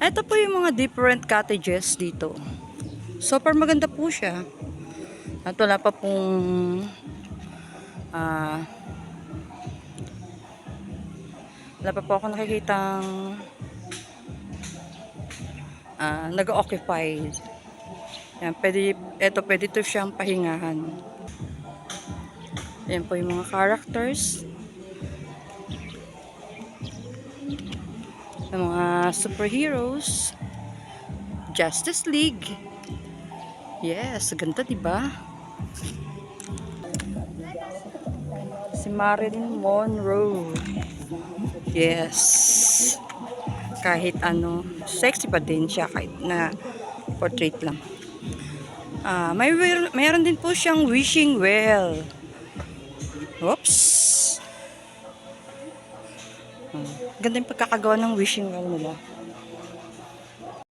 Ito po yung mga different cottages dito. Super maganda po siya. At wala pa pong ah, wala pa po ako nakikitang nag-occupy. Yan, pwede to siyang pahingahan. Yan po yung mga characters. Yung mga superheroes. Justice League. Yes, ganda diba? Si Marilyn Monroe. Yes. Kahit ano, sexy pa din siya kahit na portrait lang. Mayroon din po siyang wishing well. Oops. Ganda yung pagkakagawa ng wishing well nila.